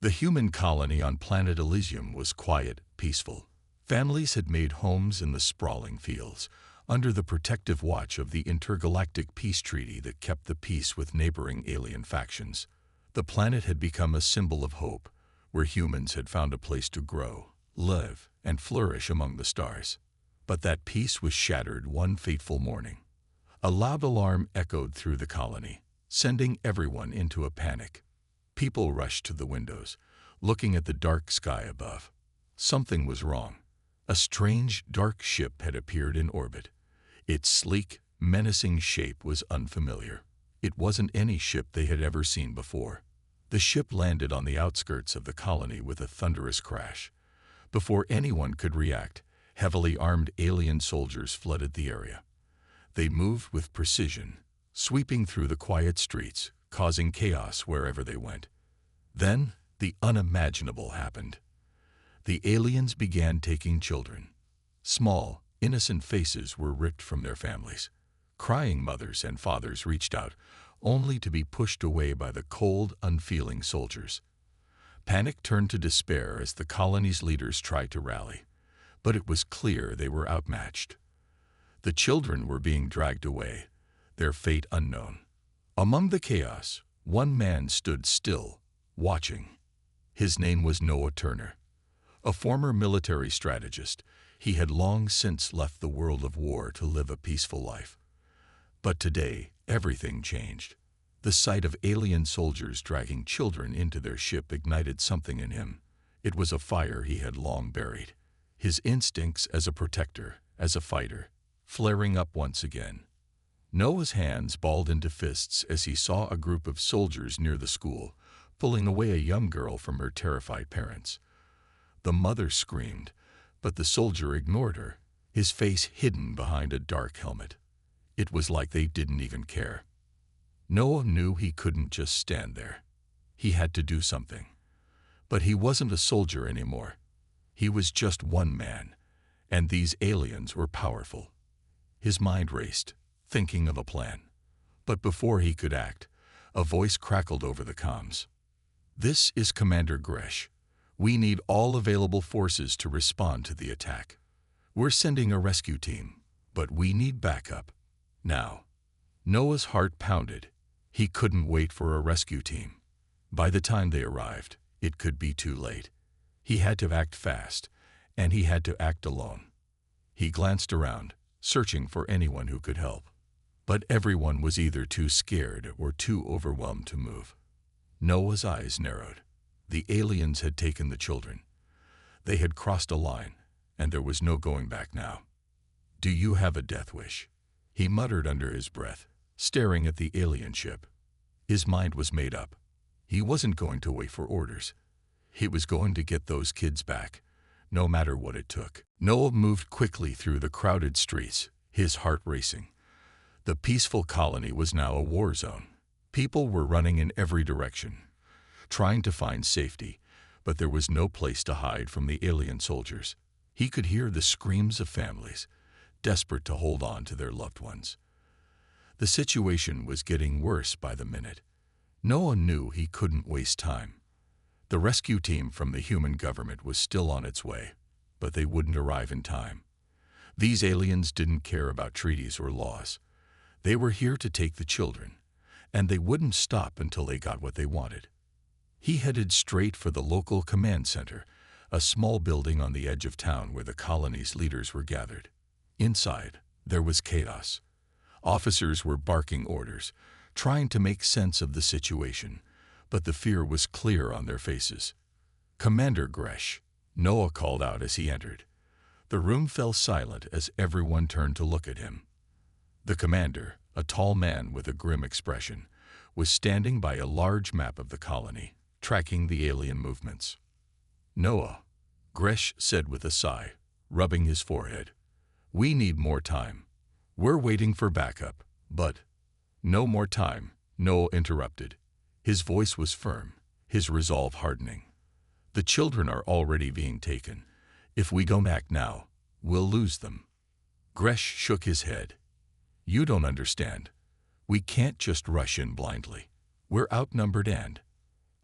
The human colony on planet Elysium was quiet, peaceful. Families had made homes in the sprawling fields, under the protective watch of the intergalactic peace treaty that kept the peace with neighboring alien factions. The planet had become a symbol of hope, where humans had found a place to grow, live, and flourish among the stars. But that peace was shattered one fateful morning. A loud alarm echoed through the colony, sending everyone into a panic. People rushed to the windows, looking at the dark sky above. Something was wrong. A strange, dark ship had appeared in orbit. Its sleek, menacing shape was unfamiliar. It wasn't any ship they had ever seen before. The ship landed on the outskirts of the colony with a thunderous crash. Before anyone could react, heavily armed alien soldiers flooded the area. They moved with precision, sweeping through the quiet streets, causing chaos wherever they went. Then, the unimaginable happened. The aliens began taking children. Small, innocent faces were ripped from their families. Crying mothers and fathers reached out, only to be pushed away by the cold, unfeeling soldiers. Panic turned to despair as the colony's leaders tried to rally, but it was clear they were outmatched. The children were being dragged away, their fate unknown. Among the chaos, one man stood still, watching. His name was Noah Turner. A former military strategist, he had long since left the world of war to live a peaceful life. But today, everything changed. The sight of alien soldiers dragging children into their ship ignited something in him. It was a fire he had long buried. His instincts as a protector, as a fighter, flaring up once again. Noah's hands balled into fists as he saw a group of soldiers near the school, pulling away a young girl from her terrified parents. The mother screamed, but the soldier ignored her, his face hidden behind a dark helmet. It was like they didn't even care. Noah knew he couldn't just stand there. He had to do something. But he wasn't a soldier anymore. He was just one man, and these aliens were powerful. His mind raced, thinking of a plan. But before he could act, a voice crackled over the comms. "This is Commander Gresh. We need all available forces to respond to the attack. We're sending a rescue team, but we need backup. Now." Noah's heart pounded. He couldn't wait for a rescue team. By the time they arrived, it could be too late. He had to act fast, and he had to act alone. He glanced around, searching for anyone who could help. But everyone was either too scared or too overwhelmed to move. Noah's eyes narrowed. The aliens had taken the children. They had crossed a line, and there was no going back now. "Do you have a death wish?" he muttered under his breath, staring at the alien ship. His mind was made up. He wasn't going to wait for orders. He was going to get those kids back, no matter what it took. Noah moved quickly through the crowded streets, his heart racing. The peaceful colony was now a war zone. People were running in every direction, trying to find safety, but there was no place to hide from the alien soldiers. He could hear the screams of families, desperate to hold on to their loved ones. The situation was getting worse by the minute. Noah knew he couldn't waste time. The rescue team from the human government was still on its way, but they wouldn't arrive in time. These aliens didn't care about treaties or laws. They were here to take the children, and they wouldn't stop until they got what they wanted. He headed straight for the local command center, a small building on the edge of town where the colony's leaders were gathered. Inside, there was chaos. Officers were barking orders, trying to make sense of the situation, but the fear was clear on their faces. "Commander Gresh," Noah called out as he entered. The room fell silent as everyone turned to look at him. The commander, a tall man with a grim expression, was standing by a large map of the colony, tracking the alien movements. "Noah," Gresh said with a sigh, rubbing his forehead, "we need more time. We're waiting for backup, but—" "No more time," Noah interrupted. His voice was firm, his resolve hardening. "The children are already being taken. If we go back now, we'll lose them." Gresh shook his head. "You don't understand. We can't just rush in blindly. We're outnumbered and—"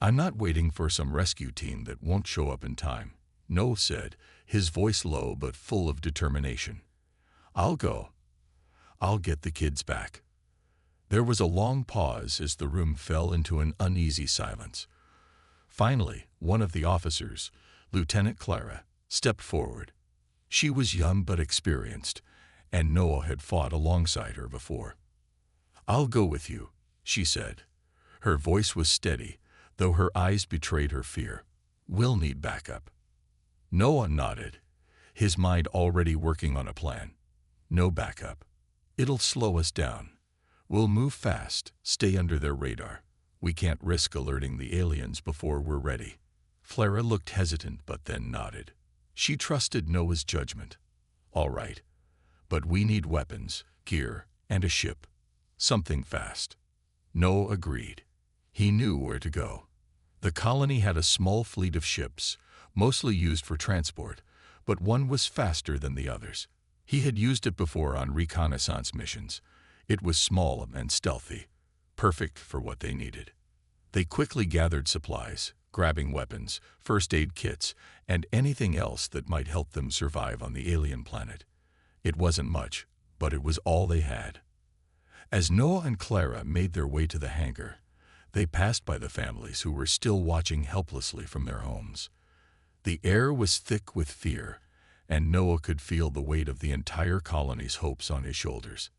I'm not waiting for some rescue team that won't show up in time, Noah said, his voice low but full of determination. I'll go. I'll get the kids back. There was a long pause as the room fell into an uneasy silence. Finally, one of the officers, Lieutenant Clara, stepped forward. She was young but experienced, and Noah had fought alongside her before. I'll go with you, she said. Her voice was steady, though her eyes betrayed her fear. We'll need backup. Noah nodded, his mind already working on a plan. No backup. It'll slow us down. We'll move fast, stay under their radar. We can't risk alerting the aliens before we're ready. Clara looked hesitant but then nodded. She trusted Noah's judgment. All right. But we need weapons, gear, and a ship. Something fast. Noah agreed. He knew where to go. The colony had a small fleet of ships, mostly used for transport, but one was faster than the others. He had used it before on reconnaissance missions. It was small and stealthy, perfect for what they needed. They quickly gathered supplies, grabbing weapons, first aid kits, and anything else that might help them survive on the alien planet. It wasn't much, but it was all they had. As Noah and Clara made their way to the hangar, they passed by the families who were still watching helplessly from their homes. The air was thick with fear, and Noah could feel the weight of the entire colony's hopes on his shoulders.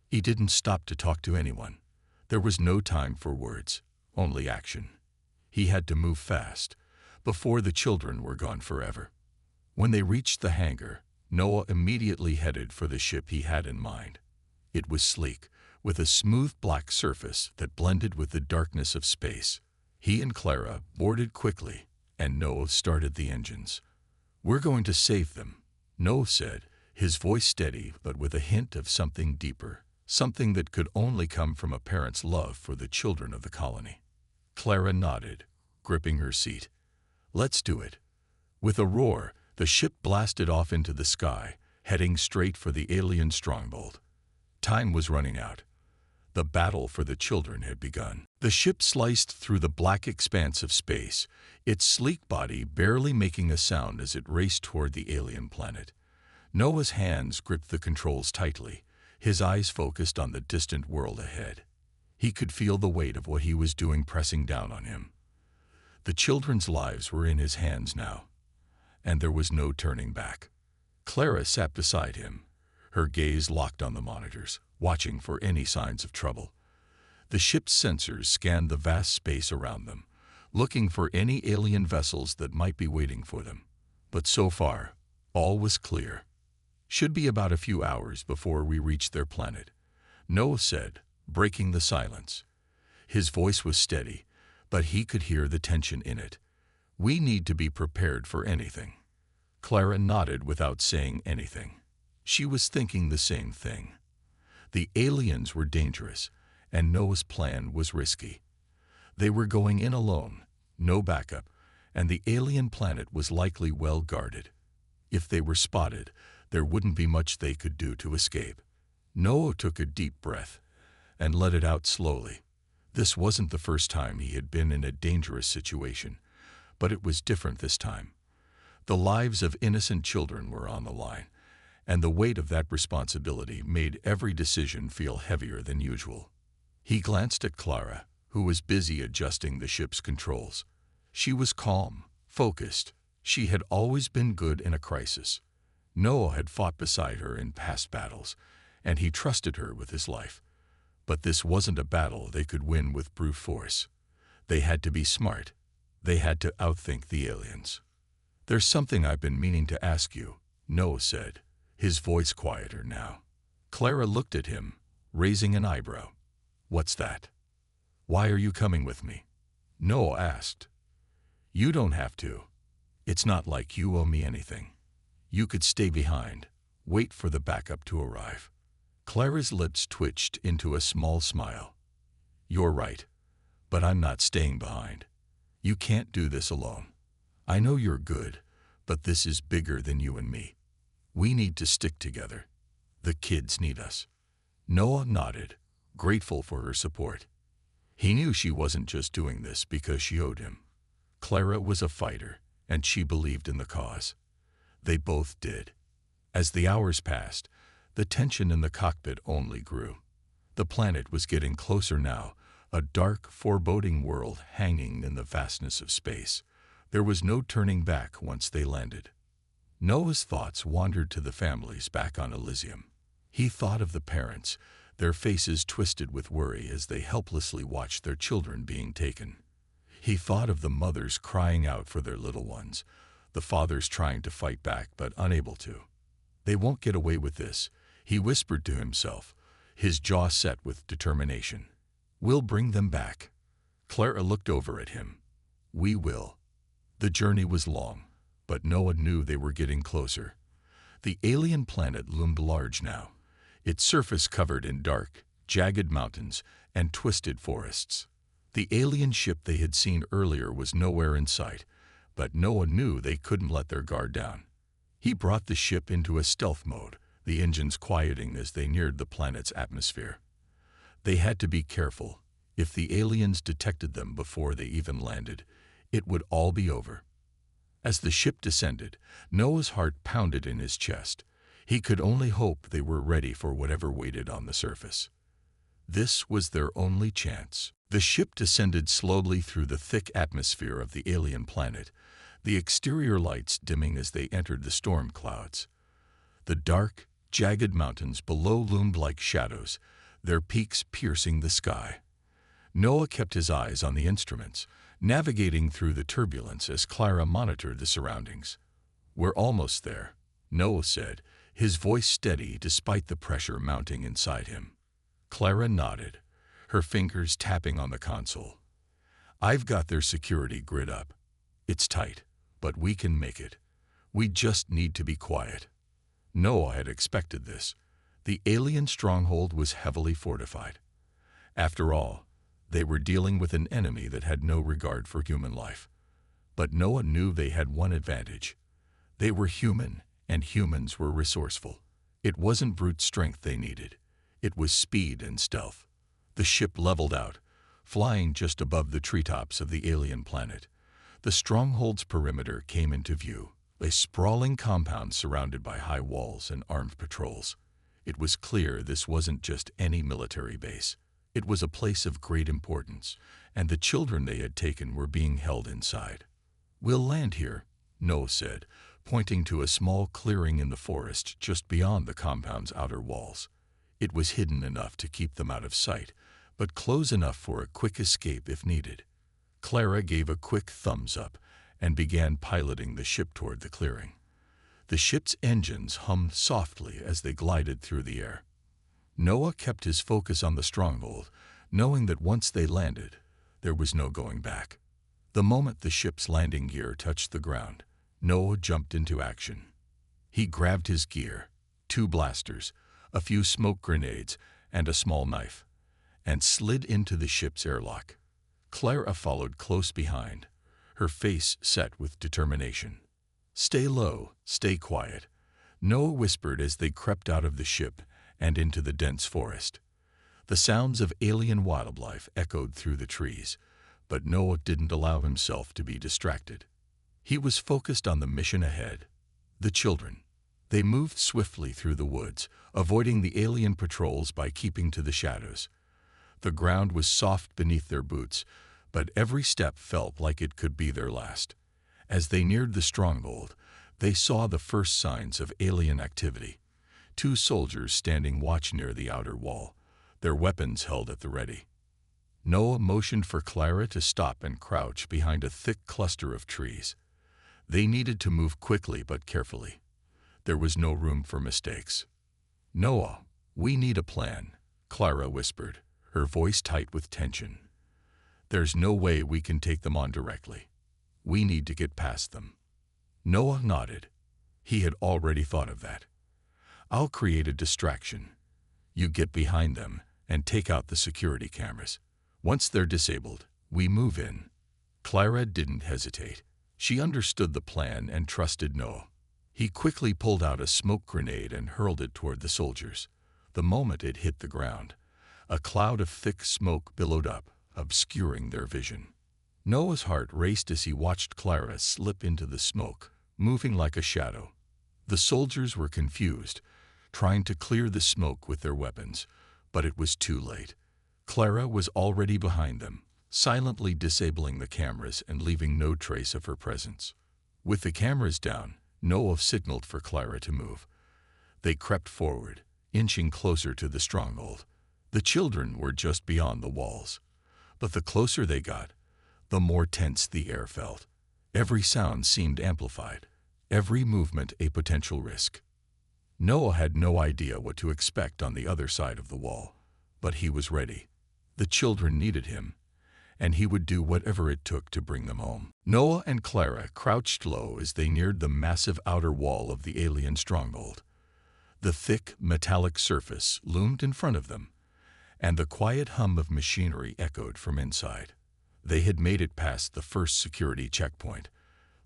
He didn't stop to talk to anyone. There was no time for words, only action. He had to move fast, before the children were gone forever. When they reached the hangar, Noah immediately headed for the ship he had in mind. It was sleek, with a smooth black surface that blended with the darkness of space. He and Clara boarded quickly, and Noah started the engines. We're going to save them, Noah said, his voice steady but with a hint of something deeper, something that could only come from a parent's love for the children of the colony. Clara nodded, gripping her seat. Let's do it. With a roar, the ship blasted off into the sky, heading straight for the alien stronghold. Time was running out. The battle for the children had begun. The ship sliced through the black expanse of space, its sleek body barely making a sound as it raced toward the alien planet. Noah's hands gripped the controls tightly, his eyes focused on the distant world ahead. He could feel the weight of what he was doing pressing down on him. The children's lives were in his hands now, and there was no turning back. Clara sat beside him, her gaze locked on the monitors, watching for any signs of trouble. The ship's sensors scanned the vast space around them, looking for any alien vessels that might be waiting for them. But so far, all was clear. Should be about a few hours before we reach their planet, Noah said, breaking the silence. His voice was steady, but he could hear the tension in it. We need to be prepared for anything. Clara nodded without saying anything. She was thinking the same thing. The aliens were dangerous, and Noah's plan was risky. They were going in alone, no backup, and the alien planet was likely well guarded. If they were spotted, there wouldn't be much they could do to escape. Noah took a deep breath and let it out slowly. This wasn't the first time he had been in a dangerous situation, but it was different this time. The lives of innocent children were on the line, and the weight of that responsibility made every decision feel heavier than usual. He glanced at Clara, who was busy adjusting the ship's controls. She was calm, focused. She had always been good in a crisis. Noah had fought beside her in past battles, and he trusted her with his life. But this wasn't a battle they could win with brute force. They had to be smart. They had to outthink the aliens. There's something I've been meaning to ask you, Noah said, his voice quieter now. Clara looked at him, raising an eyebrow. What's that? Why are you coming with me? Noah asked. You don't have to. It's not like you owe me anything. You could stay behind, wait for the backup to arrive. Clara's lips twitched into a small smile. You're right, but I'm not staying behind. You can't do this alone. I know you're good, but this is bigger than you and me. We need to stick together. The kids need us. Noah nodded, grateful for her support. He knew she wasn't just doing this because she owed him. Clara was a fighter, and she believed in the cause. They both did. As the hours passed, the tension in the cockpit only grew. The planet was getting closer now, a dark, foreboding world hanging in the vastness of space. There was no turning back once they landed. Noah's thoughts wandered to the families back on Elysium. He thought of the parents, their faces twisted with worry as they helplessly watched their children being taken. He thought of the mothers crying out for their little ones, the fathers trying to fight back but unable to. They won't get away with this, he whispered to himself, his jaw set with determination. We'll bring them back. Clara looked over at him. We will. The journey was long, but Noah knew they were getting closer. The alien planet loomed large now, its surface covered in dark, jagged mountains and twisted forests. The alien ship they had seen earlier was nowhere in sight, but Noah knew they couldn't let their guard down. He brought the ship into a stealth mode, the engines quieting as they neared the planet's atmosphere. They had to be careful. If the aliens detected them before they even landed, it would all be over. As the ship descended, Noah's heart pounded in his chest. He could only hope they were ready for whatever waited on the surface. This was their only chance. The ship descended slowly through the thick atmosphere of the alien planet, the exterior lights dimming as they entered the storm clouds. The dark, jagged mountains below loomed like shadows, their peaks piercing the sky. Noah kept his eyes on the instruments, navigating through the turbulence as Clara monitored the surroundings. We're almost there, Noah said, his voice steady despite the pressure mounting inside him. Clara nodded, her fingers tapping on the console. I've got their security grid up. It's tight, but we can make it. We just need to be quiet. Noah had expected this. The alien stronghold was heavily fortified. After all, they were dealing with an enemy that had no regard for human life. But Noah knew they had one advantage. They were human, and humans were resourceful. It wasn't brute strength they needed. It was speed and stealth. The ship leveled out, flying just above the treetops of the alien planet. The stronghold's perimeter came into view, a sprawling compound surrounded by high walls and armed patrols. It was clear this wasn't just any military base. It was a place of great importance, and the children they had taken were being held inside. We'll land here, Noah said, pointing to a small clearing in the forest just beyond the compound's outer walls. It was hidden enough to keep them out of sight, but close enough for a quick escape if needed. Clara gave a quick thumbs up and began piloting the ship toward the clearing. The ship's engines hummed softly as they glided through the air. Noah kept his focus on the stronghold, knowing that once they landed, there was no going back. The moment the ship's landing gear touched the ground, Noah jumped into action. He grabbed his gear, 2 blasters, a few smoke grenades, and a small knife, and slid into the ship's airlock. Clara followed close behind, her face set with determination. Stay low, stay quiet, Noah whispered as they crept out of the ship and into the dense forest. The sounds of alien wildlife echoed through the trees, but Noah didn't allow himself to be distracted. He was focused on the mission ahead. The children. They moved swiftly through the woods, avoiding the alien patrols by keeping to the shadows. The ground was soft beneath their boots, but every step felt like it could be their last. As they neared the stronghold, they saw the first signs of alien activity. 2 soldiers standing watch near the outer wall, their weapons held at the ready. Noah motioned for Clara to stop and crouch behind a thick cluster of trees. They needed to move quickly but carefully. There was no room for mistakes. Noah, we need a plan, Clara whispered, her voice tight with tension. There's no way we can take them on directly. We need to get past them. Noah nodded. He had already thought of that. I'll create a distraction. You get behind them and take out the security cameras. Once they're disabled, we move in. Clara didn't hesitate. She understood the plan and trusted Noah. He quickly pulled out a smoke grenade and hurled it toward the soldiers. The moment it hit the ground, a cloud of thick smoke billowed up, obscuring their vision. Noah's heart raced as he watched Clara slip into the smoke, moving like a shadow. The soldiers were confused, trying to clear the smoke with their weapons, but it was too late. Clara was already behind them, silently disabling the cameras and leaving no trace of her presence. With the cameras down, Noah signaled for Clara to move. They crept forward, inching closer to the stronghold. The children were just beyond the walls, but the closer they got, the more tense the air felt. Every sound seemed amplified, every movement a potential risk. Noah had no idea what to expect on the other side of the wall, but he was ready. The children needed him, and he would do whatever it took to bring them home. Noah and Clara crouched low as they neared the massive outer wall of the alien stronghold. The thick, metallic surface loomed in front of them, and the quiet hum of machinery echoed from inside. They had made it past the first security checkpoint,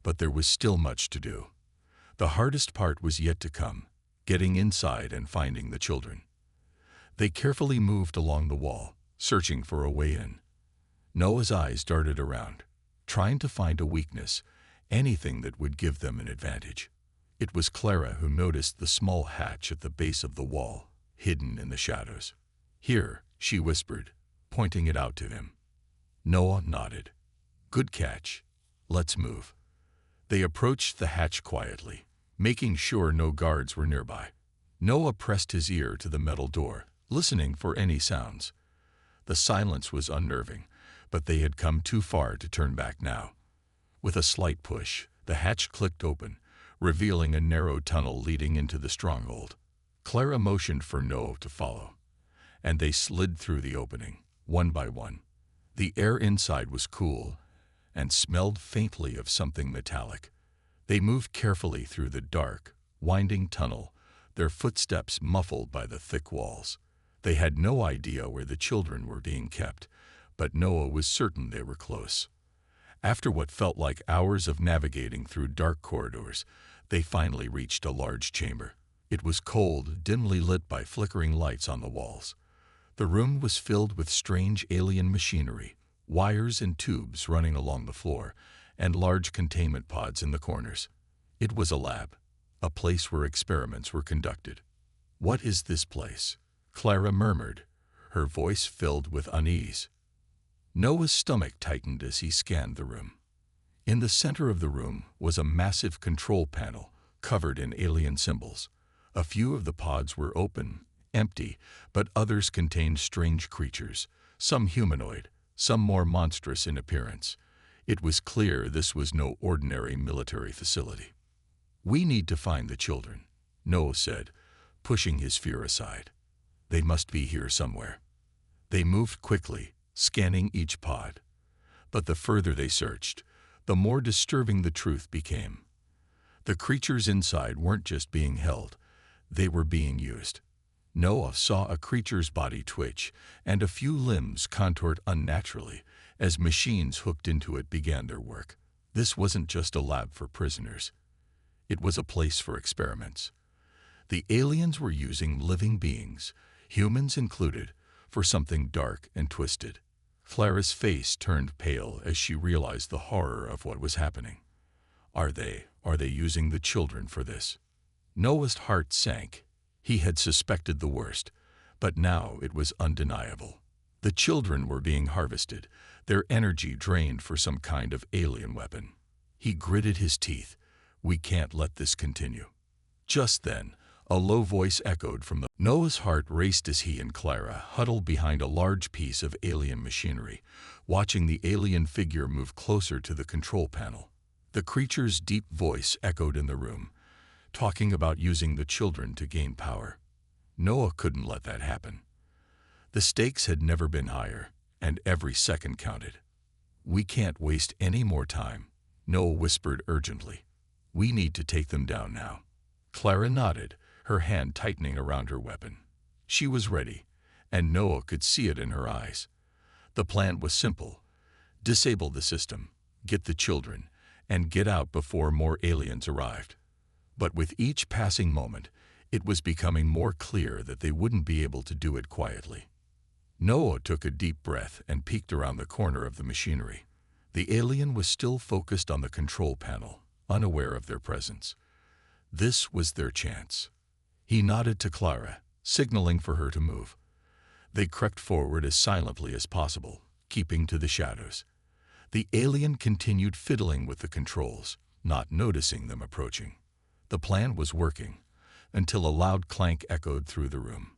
but there was still much to do. The hardest part was yet to come, getting inside and finding the children. They carefully moved along the wall, searching for a way in. Noah's eyes darted around, trying to find a weakness, anything that would give them an advantage. It was Clara who noticed the small hatch at the base of the wall, hidden in the shadows. "Here," she whispered, pointing it out to him. Noah nodded. "Good catch. Let's move." They approached the hatch quietly, making sure no guards were nearby. Noah pressed his ear to the metal door, listening for any sounds. The silence was unnerving, but they had come too far to turn back now. With a slight push, the hatch clicked open, revealing a narrow tunnel leading into the stronghold. Clara motioned for Noah to follow, and they slid through the opening, one by one. The air inside was cool and smelled faintly of something metallic. They moved carefully through the dark, winding tunnel, their footsteps muffled by the thick walls. They had no idea where the children were being kept, but Noah was certain they were close. After what felt like hours of navigating through dark corridors, they finally reached a large chamber. It was cold, dimly lit by flickering lights on the walls. The room was filled with strange alien machinery, wires and tubes running along the floor, and large containment pods in the corners. It was a lab, a place where experiments were conducted. "What is this place?" Clara murmured, her voice filled with unease. Noah's stomach tightened as he scanned the room. In the center of the room was a massive control panel covered in alien symbols. A few of the pods were open, empty, but others contained strange creatures, some humanoid, some more monstrous in appearance. It was clear this was no ordinary military facility. "We need to find the children," Noah said, pushing his fear aside. "They must be here somewhere." They moved quickly, scanning each pod. But the further they searched, the more disturbing the truth became. The creatures inside weren't just being held, they were being used. Noah saw a creature's body twitch, and a few limbs contoured unnaturally as machines hooked into it began their work. This wasn't just a lab for prisoners. It was a place for experiments. The aliens were using living beings, humans included, for something dark and twisted. Clara's face turned pale as she realized the horror of what was happening. Are they using the children for this? Noah's heart sank. He had suspected the worst, but now it was undeniable. The children were being harvested, their energy drained for some kind of alien weapon. He gritted his teeth. "We can't let this continue." Just then, a low voice echoed from the... Noah's heart raced as he and Clara huddled behind a large piece of alien machinery, watching the alien figure move closer to the control panel. The creature's deep voice echoed in the room, talking about using the children to gain power. Noah couldn't let that happen. The stakes had never been higher, and every second counted. "We can't waste any more time," Noah whispered urgently. "We need to take them down now." Clara nodded, her hand tightening around her weapon. She was ready, and Noah could see it in her eyes. The plan was simple. Disable the system, get the children, and get out before more aliens arrived. But with each passing moment, it was becoming more clear that they wouldn't be able to do it quietly. Noah took a deep breath and peeked around the corner of the machinery. The alien was still focused on the control panel, unaware of their presence. This was their chance. He nodded to Clara, signaling for her to move. They crept forward as silently as possible, keeping to the shadows. The alien continued fiddling with the controls, not noticing them approaching. The plan was working, until a loud clank echoed through the room.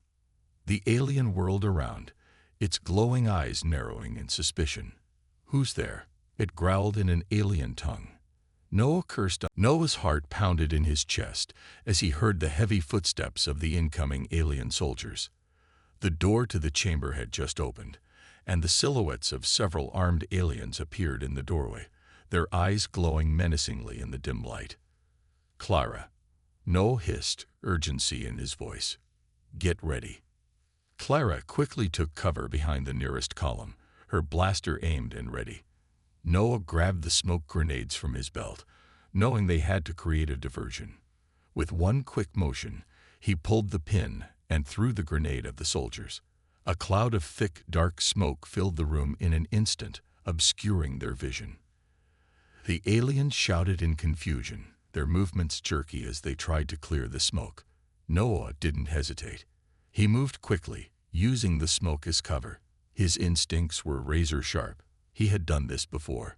The alien whirled around, its glowing eyes narrowing in suspicion. "Who's there?" It growled in an alien tongue. Noah cursed. Noah's heart pounded in his chest as he heard the heavy footsteps of the incoming alien soldiers. The door to the chamber had just opened, and the silhouettes of several armed aliens appeared in the doorway, their eyes glowing menacingly in the dim light. "Clara," Noah hissed, urgency in his voice. "Get ready." Clara quickly took cover behind the nearest column, her blaster aimed and ready. Noah grabbed the smoke grenades from his belt, knowing they had to create a diversion. With one quick motion, he pulled the pin and threw the grenade at the soldiers. A cloud of thick, dark smoke filled the room in an instant, obscuring their vision. The aliens shouted in confusion, their movements jerky as they tried to clear the smoke. Noah didn't hesitate. He moved quickly, using the smoke as cover. His instincts were razor sharp. He had done this before.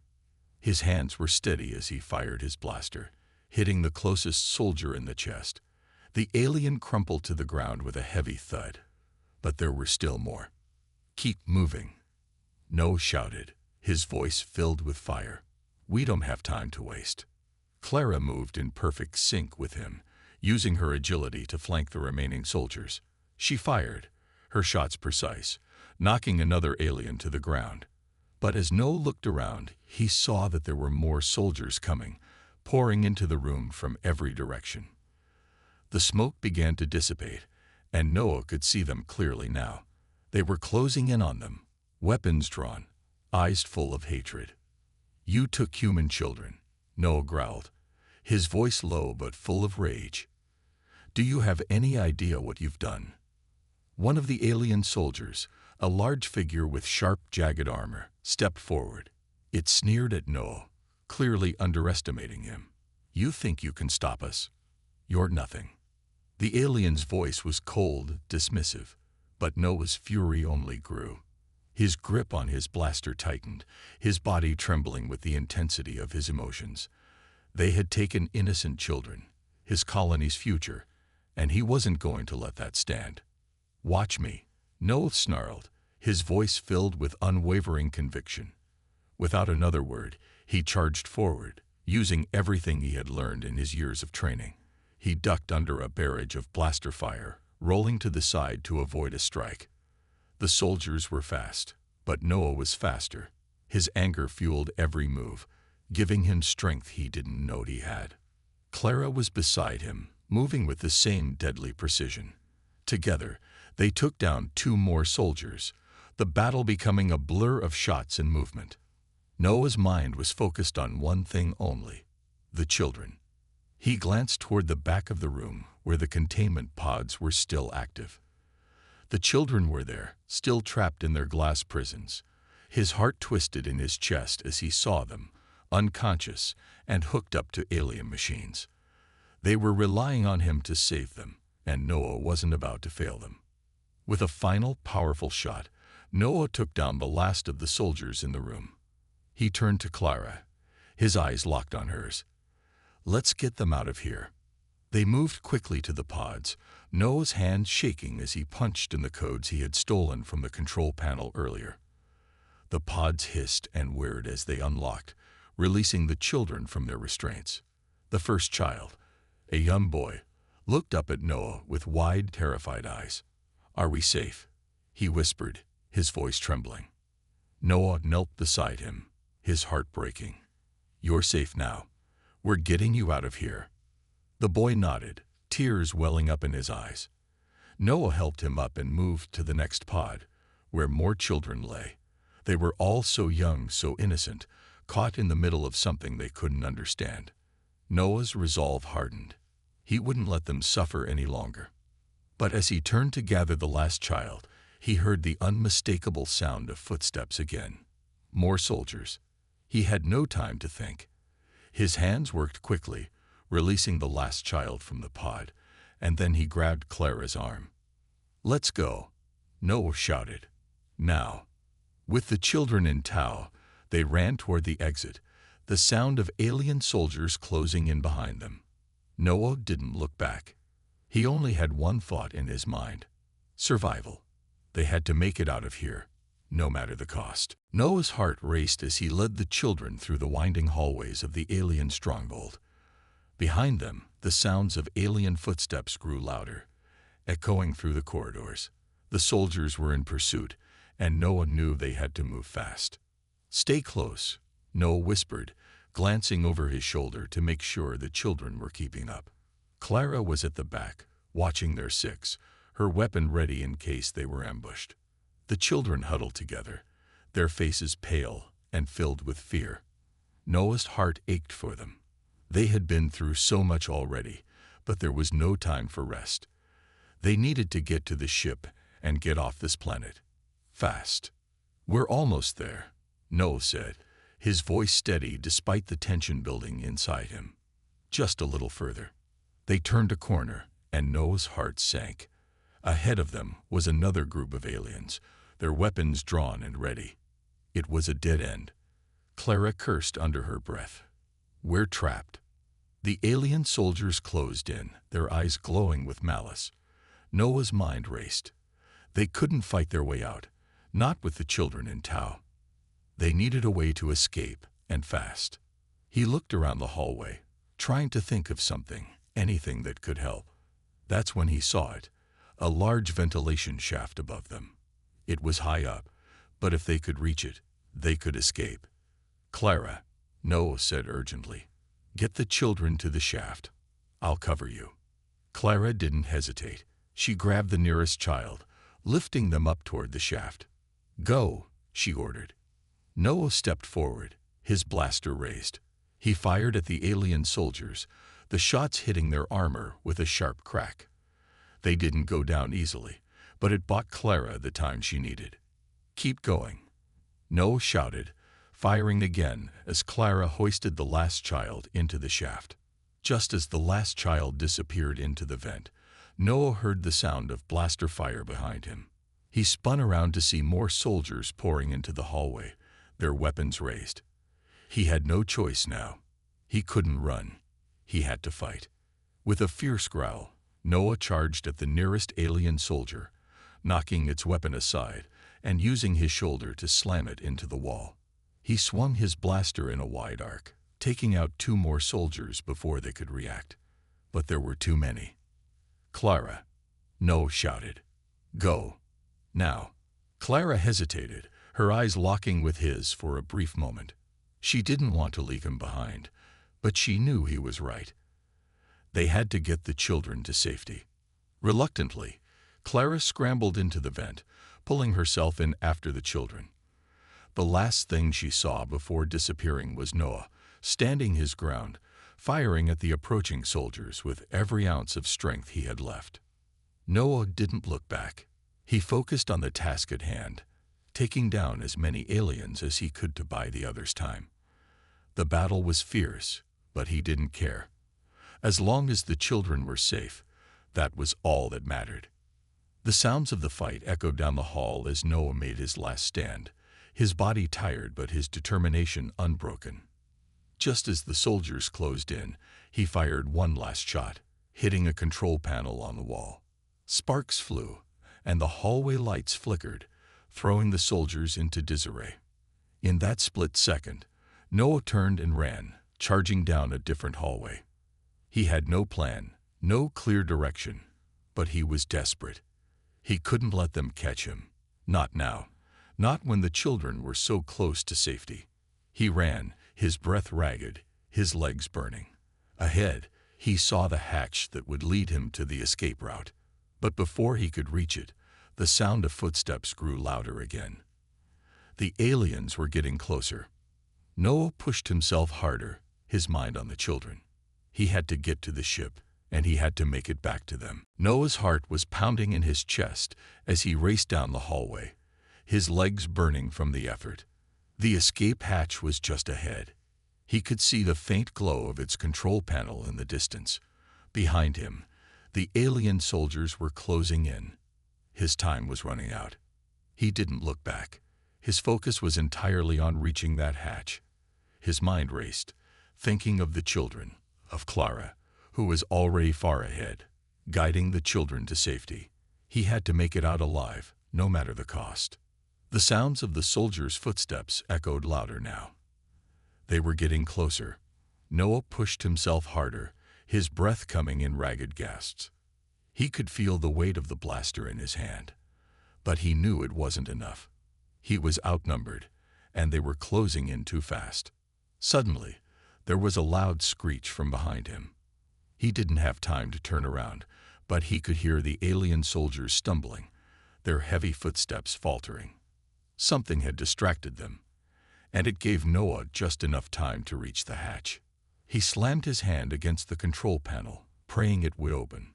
His hands were steady as he fired his blaster, hitting the closest soldier in the chest. The alien crumpled to the ground with a heavy thud. But there were still more. "Keep moving," Noah shouted, his voice filled with fire. "We don't have time to waste." Clara moved in perfect sync with him, using her agility to flank the remaining soldiers. She fired, her shots precise, knocking another alien to the ground. But as Noah looked around, he saw that there were more soldiers coming, pouring into the room from every direction. The smoke began to dissipate, and Noah could see them clearly now. They were closing in on them, weapons drawn, eyes full of hatred. "You took human children," Noah growled, his voice low but full of rage. "Do you have any idea what you've done?" One of the alien soldiers, a large figure with sharp, jagged armor, stepped forward. It sneered at Noah, clearly underestimating him. "You think you can stop us? You're nothing." The alien's voice was cold, dismissive, but Noah's fury only grew. His grip on his blaster tightened, his body trembling with the intensity of his emotions. They had taken innocent children, his colony's future, and he wasn't going to let that stand. "Watch me," Noah snarled, his voice filled with unwavering conviction. Without another word, he charged forward, using everything he had learned in his years of training. He ducked under a barrage of blaster fire, rolling to the side to avoid a strike. The soldiers were fast, but Noah was faster. His anger fueled every move, giving him strength he didn't know he had. Clara was beside him, moving with the same deadly precision. Together, they took down 2 more soldiers, the battle becoming a blur of shots and movement. Noah's mind was focused on one thing only: the children. He glanced toward the back of the room where the containment pods were still active. The children were there, still trapped in their glass prisons. His heart twisted in his chest as he saw them, unconscious and hooked up to alien machines. They were relying on him to save them, and Noah wasn't about to fail them. With a final, powerful shot, Noah took down the last of the soldiers in the room. He turned to Clara, his eyes locked on hers. "Let's get them out of here." They moved quickly to the pods, Noah's hand shaking as he punched in the codes he had stolen from the control panel earlier. The pods hissed and whirred as they unlocked, releasing the children from their restraints. The first child, a young boy, looked up at Noah with wide, terrified eyes. "Are we safe?" he whispered, his voice trembling. Noah knelt beside him, his heart breaking. "You're safe now. We're getting you out of here." The boy nodded, tears welling up in his eyes. Noah helped him up and moved to the next pod, where more children lay. They were all so young, so innocent, caught in the middle of something they couldn't understand. Noah's resolve hardened. He wouldn't let them suffer any longer. But as he turned to gather the last child, He heard the unmistakable sound of footsteps again. More soldiers. He had no time to think. His hands worked quickly, releasing the last child from the pod, and then he grabbed Clara's arm. "Let's go," Noah shouted. "Now." With the children in tow, they ran toward the exit, the sound of alien soldiers closing in behind them. Noah didn't look back. He only had one thought in his mind: survival. They had to make it out of here, no matter the cost. Noah's heart raced as he led the children through the winding hallways of the alien stronghold. Behind them, the sounds of alien footsteps grew louder, echoing through the corridors. The soldiers were in pursuit, and Noah knew they had to move fast. "Stay close," Noah whispered, glancing over his shoulder to make sure the children were keeping up. Clara was at the back, watching their six, her weapon ready in case they were ambushed. The children huddled together, their faces pale and filled with fear. Noah's heart ached for them. They had been through so much already, but there was no time for rest. They needed to get to the ship and get off this planet. Fast. "We're almost there," Noah said, his voice steady despite the tension building inside him. "Just a little further." They turned a corner, and Noah's heart sank. Ahead of them was another group of aliens, their weapons drawn and ready. It was a dead end. Clara cursed under her breath. "We're trapped." The alien soldiers closed in, their eyes glowing with malice. Noah's mind raced. They couldn't fight their way out, not with the children in tow. They needed a way to escape, and fast. He looked around the hallway, trying to think of something, anything that could help. That's when he saw it, a large ventilation shaft above them. It was high up, but if they could reach it, they could escape. "Clara," Noah said urgently, "get the children to the shaft. I'll cover you." Clara didn't hesitate. She grabbed the nearest child, lifting them up toward the shaft. "Go," she ordered. Noah stepped forward, his blaster raised. He fired at the alien soldiers, the shots hitting their armor with a sharp crack. They didn't go down easily, but it bought Clara the time she needed. "Keep going," Noah shouted, firing again as Clara hoisted the last child into the shaft. Just as the last child disappeared into the vent, Noah heard the sound of blaster fire behind him. He spun around to see more soldiers pouring into the hallway, their weapons raised. He had no choice now. He couldn't run. He had to fight. With a fierce growl, Noah charged at the nearest alien soldier, knocking its weapon aside and using his shoulder to slam it into the wall. He swung his blaster in a wide arc, taking out 2 more soldiers before they could react. But there were too many. "Clara," Noah shouted. "Go. Now." Clara hesitated, her eyes locking with his for a brief moment. She didn't want to leave him behind, but she knew he was right. They had to get the children to safety. Reluctantly, Clara scrambled into the vent, pulling herself in after the children. The last thing she saw before disappearing was Noah, standing his ground, firing at the approaching soldiers with every ounce of strength he had left. Noah didn't look back. He focused on the task at hand, taking down as many aliens as he could to buy the others time. The battle was fierce, but he didn't care. As long as the children were safe, that was all that mattered. The sounds of the fight echoed down the hall as Noah made his last stand, his body tired but his determination unbroken. Just as the soldiers closed in, he fired one last shot, hitting a control panel on the wall. Sparks flew, and the hallway lights flickered, throwing the soldiers into disarray. In that split second, Noah turned and ran, charging down a different hallway. He had no plan, no clear direction, but he was desperate. He couldn't let them catch him. Not now. Not when the children were so close to safety. He ran, his breath ragged, his legs burning. Ahead, he saw the hatch that would lead him to the escape route. But before he could reach it, the sound of footsteps grew louder again. The aliens were getting closer. Noah pushed himself harder, his mind on the children. He had to get to the ship, and he had to make it back to them. Noah's heart was pounding in his chest as he raced down the hallway, his legs burning from the effort. The escape hatch was just ahead. He could see the faint glow of its control panel in the distance. Behind him, the alien soldiers were closing in. His time was running out. He didn't look back. His focus was entirely on reaching that hatch. His mind raced, thinking of the children, of Clara, who was already far ahead, guiding the children to safety. He had to make it out alive, no matter the cost. The sounds of the soldiers' footsteps echoed louder now. They were getting closer. Noah pushed himself harder, his breath coming in ragged gasps. He could feel the weight of the blaster in his hand, but he knew it wasn't enough. He was outnumbered, and they were closing in too fast. Suddenly, there was a loud screech from behind him. He didn't have time to turn around, but he could hear the alien soldiers stumbling, their heavy footsteps faltering. Something had distracted them, and it gave Noah just enough time to reach the hatch. He slammed his hand against the control panel, praying it would open.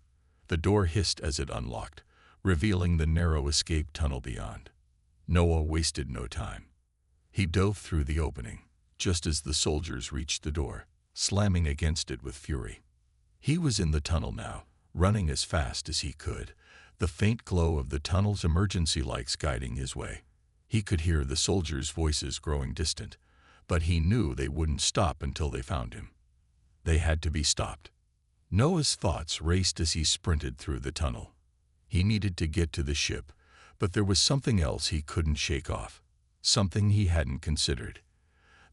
The door hissed as it unlocked, revealing the narrow escape tunnel beyond. Noah wasted no time. He dove through the opening, just as the soldiers reached the door, slamming against it with fury. He was in the tunnel now, running as fast as he could, the faint glow of the tunnel's emergency lights guiding his way. He could hear the soldiers' voices growing distant, but he knew they wouldn't stop until they found him. They had to be stopped. Noah's thoughts raced as he sprinted through the tunnel. He needed to get to the ship, but there was something else he couldn't shake off, something he hadn't considered.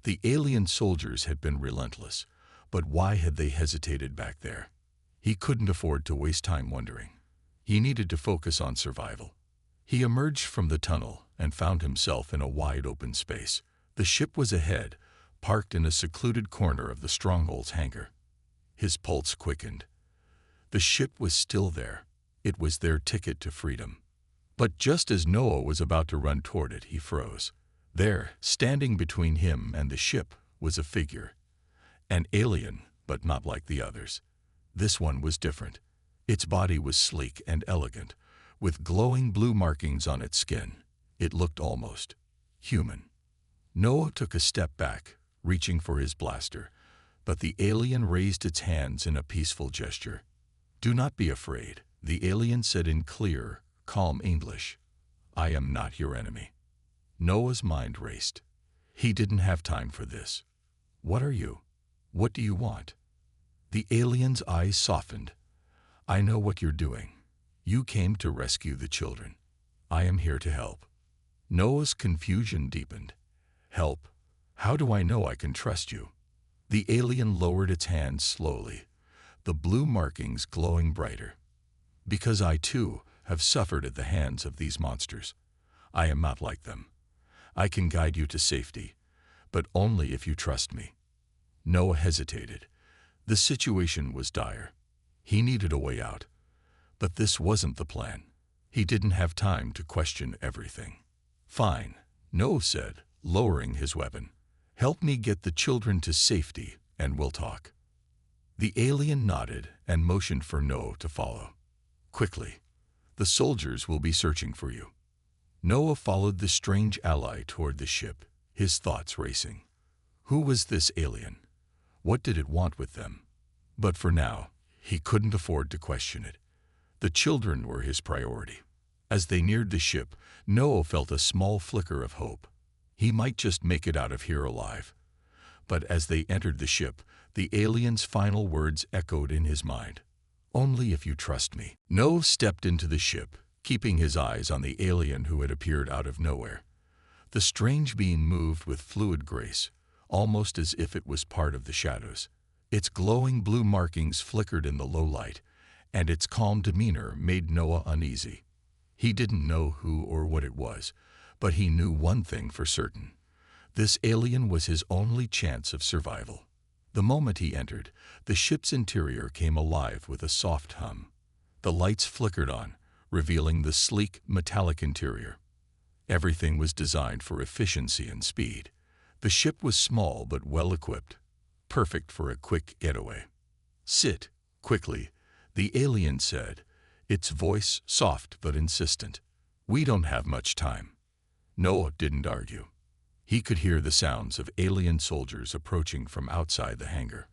The alien soldiers had been relentless, but why had they hesitated back there? He couldn't afford to waste time wondering. He needed to focus on survival. He emerged from the tunnel and found himself in a wide open space. The ship was ahead, parked in a secluded corner of the stronghold's hangar. His pulse quickened. The ship was still there. It was their ticket to freedom. But just as Noah was about to run toward it, he froze. There, standing between him and the ship, was a figure. An alien, but not like the others. This one was different. Its body was sleek and elegant, with glowing blue markings on its skin. It looked almost human. Noah took a step back, reaching for his blaster, but the alien raised its hands in a peaceful gesture. "Do not be afraid," the alien said in clear, calm English. "I am not your enemy." Noah's mind raced. He didn't have time for this. "What are you? What do you want?" The alien's eyes softened. "I know what you're doing. You came to rescue the children. I am here to help." Noah's confusion deepened. "Help? How do I know I can trust you?" The alien lowered its hands slowly, the blue markings glowing brighter. "Because I, too, have suffered at the hands of these monsters. I am not like them. I can guide you to safety, but only if you trust me." Noah hesitated. The situation was dire. He needed a way out. But this wasn't the plan. He didn't have time to question everything. "Fine," Noah said, lowering his weapon. "Help me get the children to safety, and we'll talk." The alien nodded and motioned for Noah to follow. "Quickly. The soldiers will be searching for you." Noah followed the strange ally toward the ship, his thoughts racing. Who was this alien? What did it want with them? But for now, he couldn't afford to question it. The children were his priority. As they neared the ship, Noah felt a small flicker of hope. He might just make it out of here alive. But as they entered the ship, the alien's final words echoed in his mind. "Only if you trust me." Noah stepped into the ship, keeping his eyes on the alien who had appeared out of nowhere. The strange being moved with fluid grace, almost as if it was part of the shadows. Its glowing blue markings flickered in the low light, and its calm demeanor made Noah uneasy. He didn't know who or what it was, but he knew one thing for certain. This alien was his only chance of survival. The moment he entered, the ship's interior came alive with a soft hum. The lights flickered on, revealing the sleek, metallic interior. Everything was designed for efficiency and speed. The ship was small but well-equipped, perfect for a quick getaway. "Sit," quickly, The alien said, its voice soft but insistent. "We don't have much time." Noah didn't argue. He could hear the sounds of alien soldiers approaching from outside the hangar.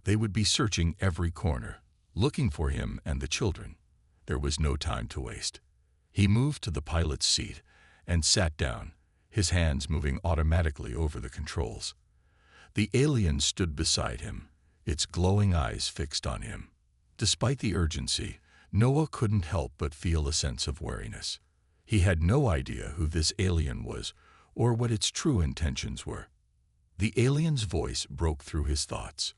They would be searching every corner, looking for him and the children. There was no time to waste. He moved to the pilot's seat and sat down, his hands moving automatically over the controls. The alien stood beside him, its glowing eyes fixed on him. Despite the urgency, Noah couldn't help but feel a sense of wariness. He had no idea who this alien was or what its true intentions were. The alien's voice broke through his thoughts.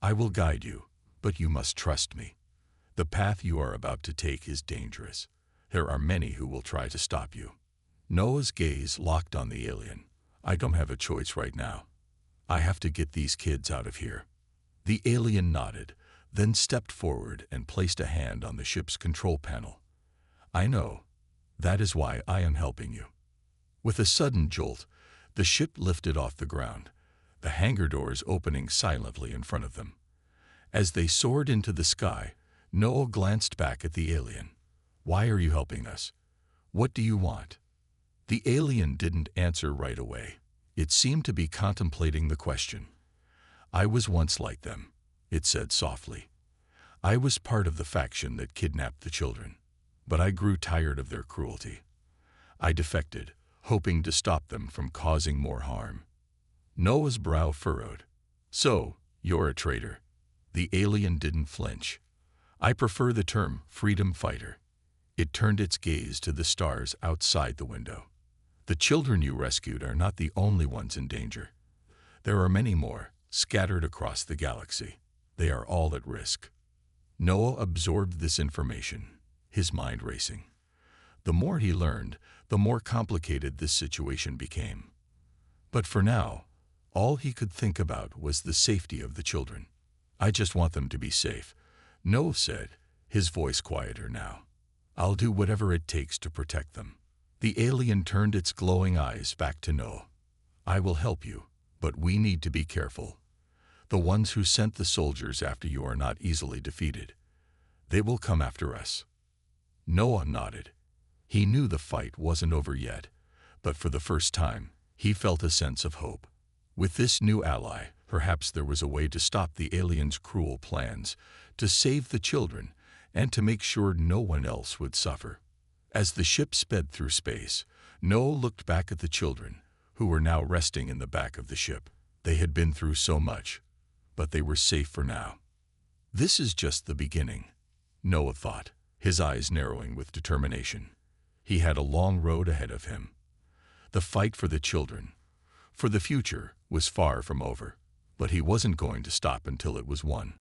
"I will guide you, but you must trust me. The path you are about to take is dangerous. There are many who will try to stop you." Noah's gaze locked on the alien. "I don't have a choice right now. I have to get these kids out of here." The alien nodded, then stepped forward and placed a hand on the ship's control panel. "I know. That is why I am helping you." With a sudden jolt, the ship lifted off the ground, the hangar doors opening silently in front of them. As they soared into the sky, Noah glanced back at the alien. "Why are you helping us? What do you want?" The alien didn't answer right away. It seemed to be contemplating the question. "I was once like them," it said softly. "I was part of the faction that kidnapped the children, but I grew tired of their cruelty. I defected, hoping to stop them from causing more harm." Noah's brow furrowed. "So, you're a traitor." The alien didn't flinch. "I prefer the term freedom fighter." It turned its gaze to the stars outside the window. "The children you rescued are not the only ones in danger. There are many more, scattered across the galaxy. They are all at risk." Noah absorbed this information, his mind racing. The more he learned, the more complicated this situation became. But for now, all he could think about was the safety of the children. "I just want them to be safe," Noah said, his voice quieter now. "I'll do whatever it takes to protect them." The alien turned its glowing eyes back to Noah. "I will help you, but we need to be careful. The ones who sent the soldiers after you are not easily defeated. They will come after us." Noah nodded. He knew the fight wasn't over yet, but for the first time, he felt a sense of hope. With this new ally, perhaps there was a way to stop the aliens' cruel plans, to save the children, and to make sure no one else would suffer. As the ship sped through space, Noah looked back at the children, who were now resting in the back of the ship. They had been through so much, but they were safe for now. "This is just the beginning," Noah thought, his eyes narrowing with determination. He had a long road ahead of him. The fight for the children, for the future, was far from over, but he wasn't going to stop until it was won.